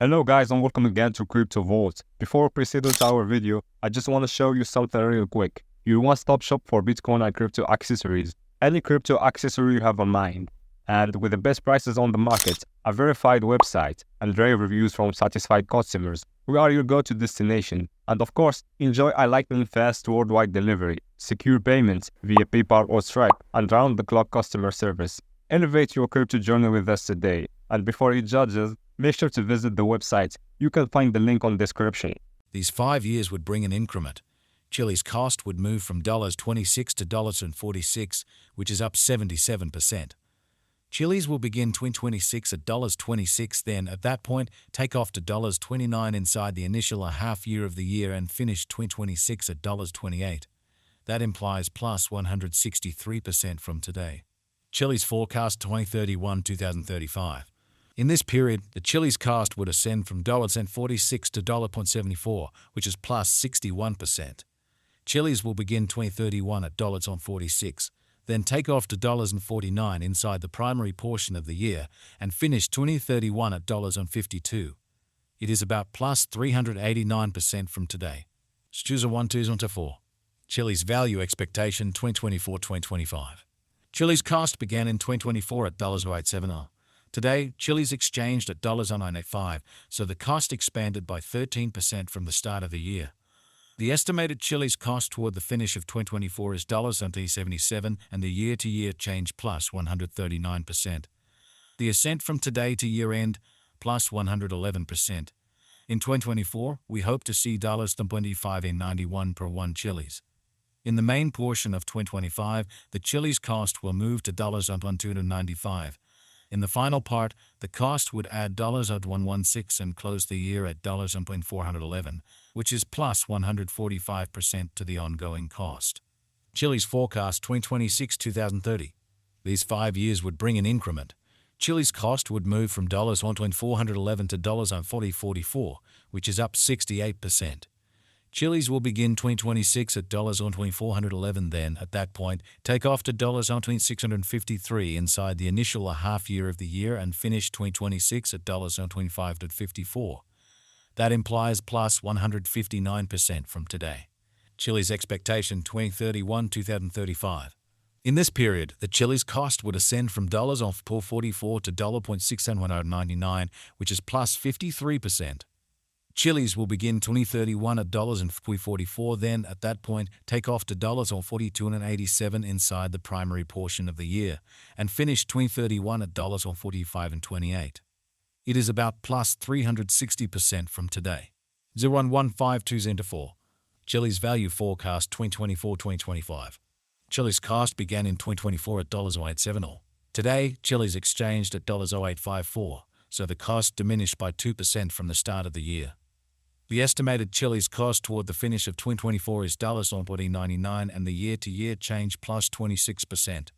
Hello guys and welcome again to Crypto Vault. Before proceeding to our video, I just want to show you something real quick. Your one-stop shop for Bitcoin and crypto accessories. Any crypto accessory you have in mind. And with the best prices on the market, a verified website, and rave reviews from satisfied customers, we are your go-to destination. And of course, enjoy a lightning fast worldwide delivery, secure payments via PayPal or Stripe, and round-the-clock customer service. Elevate your crypto journey with us today. And before you judge us, make sure to visit the website. You can find the link on description. These 5 years would bring an increment. Chiliz cost would move from $26 to $46, which is up 77%. Chiliz will begin 2026 at $26, then at that point take off to $29 inside the initial half year of the year and finish 2026 at $28. That implies plus 163% from today. Chiliz forecast 2031-2035. In this period, the Chiliz cost would ascend from $0.46 to $0.74, which is plus 61%. Chiliz will begin 2031 at $0.46, then take off to $49 inside the primary portion of the year and finish 2031 at $52. It is about plus 389% from today. Choose a 1, 2, 4. Chiliz value expectation 2024-2025. Chiliz cost began in 2024 at $0.870. Today, Chiliz exchanged at $985, so the cost expanded by 13% from the start of the year. The estimated Chiliz cost toward the finish of 2024 is $77, and the year-to-year change plus 139%. The ascent from today to year-end plus 111%. In 2024, we hope to see $25.91 per 1 Chiliz. In the main portion of 2025, the Chiliz cost will move to $1.295. In the final part, the cost would add $116 and close the year at $411, which is plus 145% to the ongoing cost. Chiliz forecast 2026-2030. These 5 years would bring an increment. Chiliz cost would move from $1.411 to $40.44, which is up 68%. Chiliz will begin 2026 at $1.411, then, at that point, take off to $1.653 inside the initial half year of the year and finish 2026 at $25.54. That implies plus 159% from today. Chiliz expectation 2031-2035. In this period, the Chiliz cost would ascend from $4.44 to $699, which is plus 53%. Chiliz will begin 2031 at $44, then, at that point, take off to $42.87 inside the primary portion of the year, and finish 2031 at $45.28. It is about plus 360% from today. 0.152 Chiliz value forecast 2024-2025. Chiliz cost began in 2024 at $0.870. Today, Chiliz exchanged at $0.854, so the cost diminished by 2% from the start of the year. The estimated Chiliz cost toward the finish of 2024 is $99 and the year-to-year change plus 26%.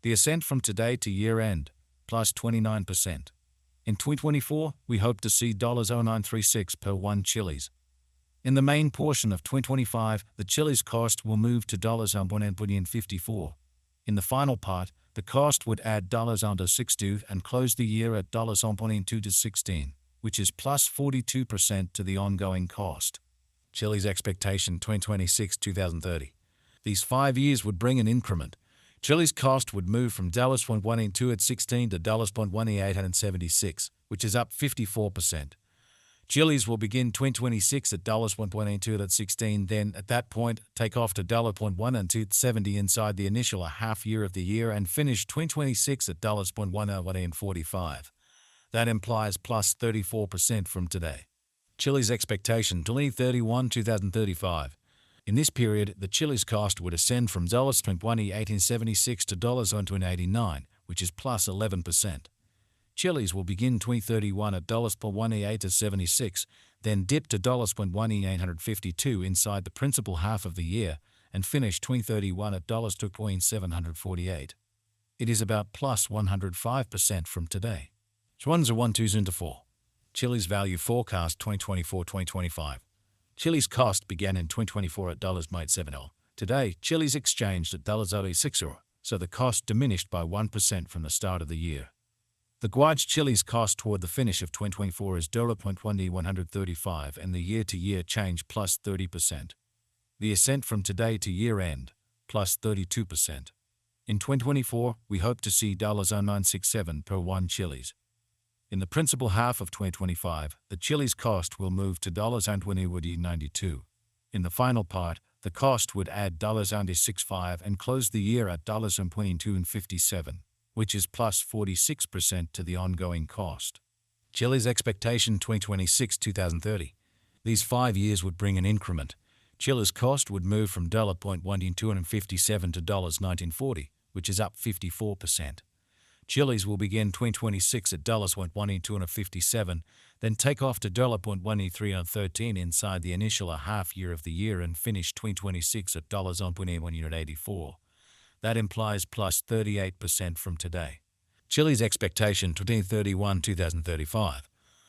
The ascent from today to year-end, plus 29%. In 2024, we hope to see $0.936 per 1 Chiliz. In the main portion of 2025, the Chiliz cost will move to $1.54. In the final part, the cost would add $62 and close the year at $1.2 to 16. Which is plus 42% to the ongoing cost. Chiliz expectation 2026-2030. These 5 years would bring an increment. Chiliz cost would move from $1.12 at 16 to $0.18 at 76, which is up 54%. Chiliz will begin 2026 at $1.82 at 16, then at that point take off to $1.12 at 70 inside the initial half year of the year and finish 2026 at $1.10 at 45. That implies plus 34% from today. Chiliz expectation 2031-2035. In this period, the Chiliz cost would ascend from $1.1876 to $1.89, which is plus 11%. Chiliz will begin 2031 at $1.18 to 76, then dip to $1.1852 inside the principal half of the year and finish 2031 at $2.748. It is about plus 105% from today. 1, 2, 4. Chiliz value forecast 2024-2025. Chiliz cost began in 2024 at $0.870. Today, Chiliz exchanged at $0.60, so the cost diminished by 1% from the start of the year. The Guaj Chiliz cost toward the finish of 2024 is $135 and the year-to-year change plus 30%. The ascent from today to year-end plus 32%. In 2024, we hope to see $967 per 1 Chiliz. In the principal half of 2025, the Chiliz cost will move to $20.92. In the final part, the cost would add $65 and close the year at $22.57, which is plus 46% to the ongoing cost. Chiliz expectation 2026-2030. These 5 years would bring an increment. Chiliz cost would move from $1.1257 to $19.40, which is up 54%. Chiliz will begin 2026 at $1.1257, then take off to $1.1313 inside the initial half year of the year and finish 2026 at $1.84. That implies plus 38% from today. Chiliz expectation 2031-2035.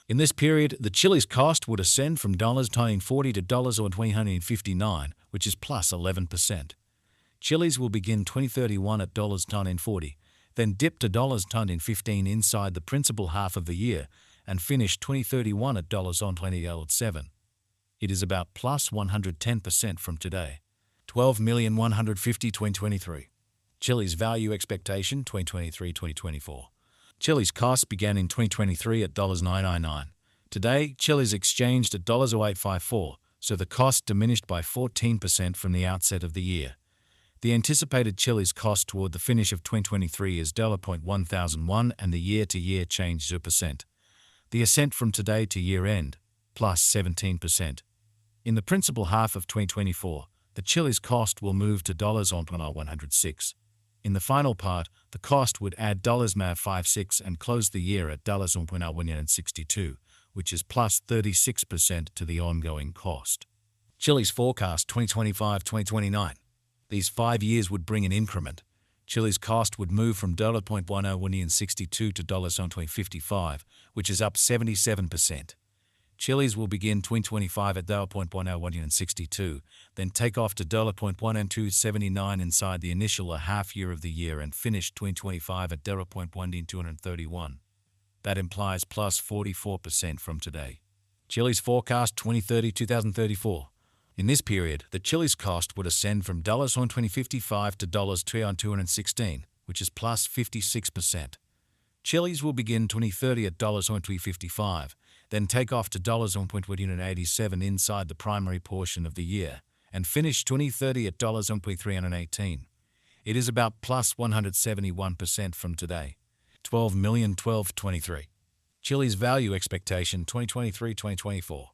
In this period, the Chiliz cost would ascend from $19.40 to $20.59, which is plus 11%. Chiliz will begin 2031 at $19.40, then dip to $19.15 inside the principal half of the year and finish 2031 at $20.07. It is about plus 110% from today. 12,150 2023. Chiliz value expectation 2023-2024. Chiliz cost began in 2023 at $9.99. Today, Chiliz exchanged at $8.54, so the cost diminished by 14% from the outset of the year. The anticipated Chiliz cost toward the finish of 2023 is $1001 and the year-to-year change 0%. The ascent from today to year-end, plus 17%. In the principal half of 2024, the Chiliz cost will move to $106. In the final part, the cost would add $56 and close the year at $162, which is plus 36% to the ongoing cost. Chiliz forecast 2025-2029. These 5 years would bring an increment. Chiliz cost would move from $1.1062 to $1.55, which is up 77%. Chiliz will begin 2025 at $1.1062, then take off to $1.1279 inside the initial half year of the year and finish 2025 at $1.1231. That implies plus 44% from today. Chiliz forecast 2030-2034. In this period, the Chiliz cost would ascend from $1.2055 to $216, which is plus 56%. Chiliz will begin 2030 at $1.2055, then take off to $1.87 inside the primary portion of the year, and finish 2030 at $1.318. It is about plus 171% from today. 12,012,23. Chiliz value expectation 2023-2024.